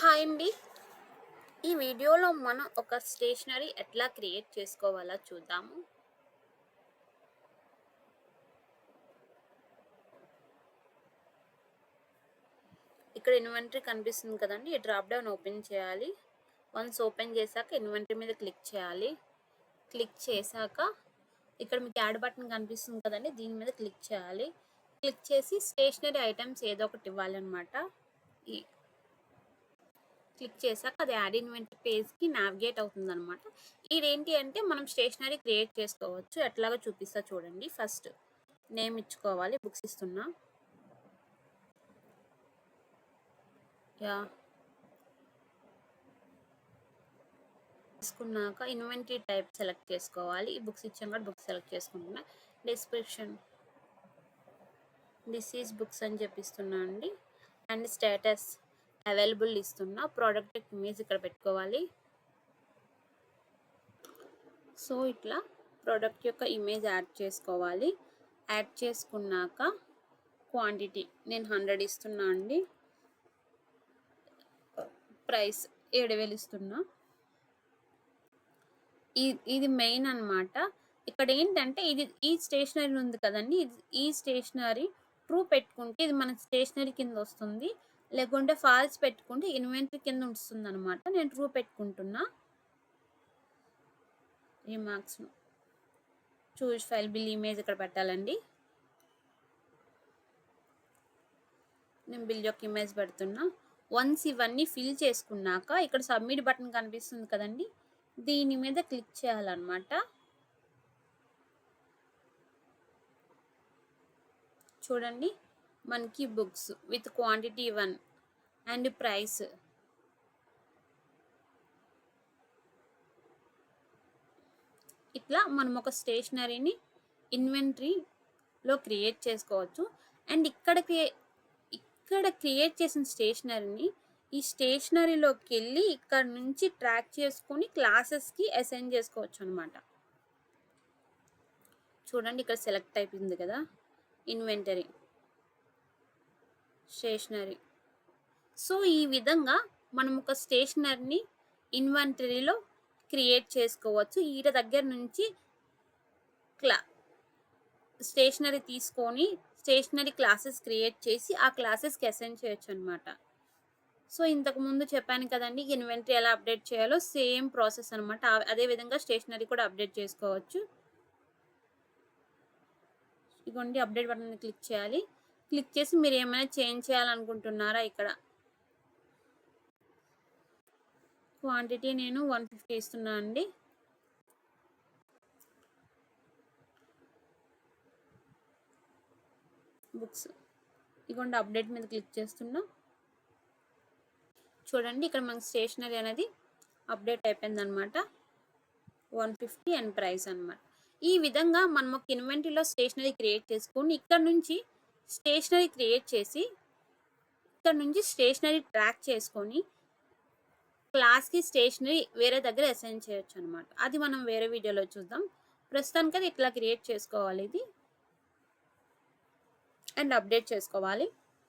Hi అండి. ఈ వీడియోలో మనం ఒక స్టేషనరీ ఎట్లా క్రియేట్ చేసుకోవాలో చూద్దాము. ఇక్కడ ఇన్వెంటరీ కనిపిస్తుంది కదండి. ఈ డ్రాప్ డౌన్ ఓపెన్ చేయాలి. వన్స్ ఓపెన్ చేశాక ఇన్వెంటరీ మీద క్లిక్ చేయాలి. క్లిక్ చేశాక ఇక్కడ మీకు యాడ్ బటన్ కనిపిస్తుంది కదండి. దీని మీద క్లిక్ చేయాలి. క్లిక్ చేసి స్టేషనరీ ఐటమ్స్ ఏదో ఒకటి ఇవ్వాలన్నమాట. ఈ క్లిక్ చేశాక అది యాడ్ ఇన్వెంటరీ పేజ్కి నావిగేట్ అవుతుందన్నమాట. ఇదేంటి అంటే మనం స్టేషనరీ క్రియేట్ చేసుకోవచ్చు. ఎట్లాగో చూపిస్తా చూడండి. ఫస్ట్ నేమ్ ఇచ్చుకోవాలి. బుక్స్ ఇస్తున్నా. తీసుకున్నాక ఇన్వెంటరీ టైప్ సెలెక్ట్ చేసుకోవాలి. ఈ బుక్స్ ఇచ్చాం కూడా బుక్స్ సెలెక్ట్ చేసుకుంటున్నా. డిస్క్రిప్షన్ దిస్ ఈజ్ బుక్స్ అని చెప్పిస్తున్నా అండి. అండ్ స్టేటస్ అవైలబుల్ ఇస్తున్నా. ప్రోడక్ట్ ఇమేజ్ ఇక్కడ పెట్టుకోవాలి. సో ఇట్లా ప్రోడక్ట్ యొక్క ఇమేజ్ యాడ్ చేసుకోవాలి. యాడ్ చేసుకున్నాక క్వాంటిటీ నేను 100 ఇస్తున్నా అండి. ప్రైస్ 7,000 ఇస్తున్నా. ఇది మెయిన్ అన్నమాట. ఇక్కడ ఏంటంటే ఈ స్టేషనరీ ఉంది కదండి. ఈ స్టేషనరీ ట్రూ పెట్టుకుంటే ఇది మన స్టేషనరీ కింద వస్తుంది. లేకుంటే ఫాల్స్ పెట్టుకుంటే ఇన్వెంటరీ కింద వస్తుంది అనమాట. నేను ట్రూ పెట్టుకుంటున్నా. Remarks choose file bill image ఇక్కడ పెట్టాలండి. నేను బిల్ యొక్క ఇమేజ్ పెడుతున్నా. వన్స్ ఇవన్నీ ఫిల్ చేసుకున్నాక ఇక్కడ సబ్మిట్ బటన్ కనిపిస్తుంది కదండి. దీని మీద క్లిక్ చేయాలన్నమాట. చూడండి మనకి books with quantity 1 and price ఇట్లా మనం ఒక స్టేషనరీని ఇన్వెంటరీలో క్రియేట్ చేసుకోవచ్చు. అండ్ ఇక్కడ క్రియేట్ చేసిన స్టేషనరీని ఈ స్టేషనరీలోకి వెళ్ళి ఇక్కడ నుంచి ట్రాక్ చేసుకొని క్లాసెస్కి అసైన్ చేసుకోవచ్చు అనమాట. చూడండి ఇక్కడ సెలెక్ట్ అయిపోయింది కదా ఇన్వెంటరీ స్టేషనరీ. సో ఈ విధంగా మనం ఒక స్టేషనరీని ఇన్వెంటరీలో క్రియేట్ చేసుకోవచ్చు. ఈడ దగ్గర నుంచి స్టేషనరీ తీసుకొని స్టేషనరీ క్లాసెస్ క్రియేట్ చేసి ఆ క్లాసెస్కి అసైన్ చేయొచ్చు అనమాట. సో ఇంతకు ముందు చెప్పాను కదండి ఇన్వెంటరీ ఎలా అప్డేట్ చేయాలో సేమ్ ప్రాసెస్ అనమాట. అదే విధంగా స్టేషనరీ కూడా అప్డేట్ చేసుకోవచ్చు. ఇదిగోండి అప్డేట్ బటన్ క్లిక్ చేయాలి. క్లిక్ చేసి మీరు ఏమైనా చేంజ్ చేయాలనుకుంటున్నారా? ఇక్కడ క్వాంటిటీ నేను 150 ఇస్తున్నా అండి. బుక్స్ ఇదిగోండి అప్డేట్ మీద క్లిక్ చేస్తున్నా. చూడండి ఇక్కడ మనకి స్టేషనరీ అనేది అప్డేట్ అయిపోయింది అనమాట. 150 అండ్ ప్రైస్ అనమాట. ఈ విధంగా మనం ఒక ఇన్వెంటరీలో స్టేషనరీ క్రియేట్ చేసుకొని ఇక్కడ నుంచి స్టేషనరీ క్రియేట్ చేసి ఇక్కడ నుంచి స్టేషనరీ ట్రాక్ చేసుకొని క్లాస్కి స్టేషనరీ వేరే దగ్గర అసైన్ చేయొచ్చు అనమాట. అది మనం వేరే వీడియోలో చూద్దాం. ప్రస్తుతానికి అది ఇట్లా క్రియేట్ చేసుకోవాలి ఇది అండ్ అప్డేట్ చేసుకోవాలి.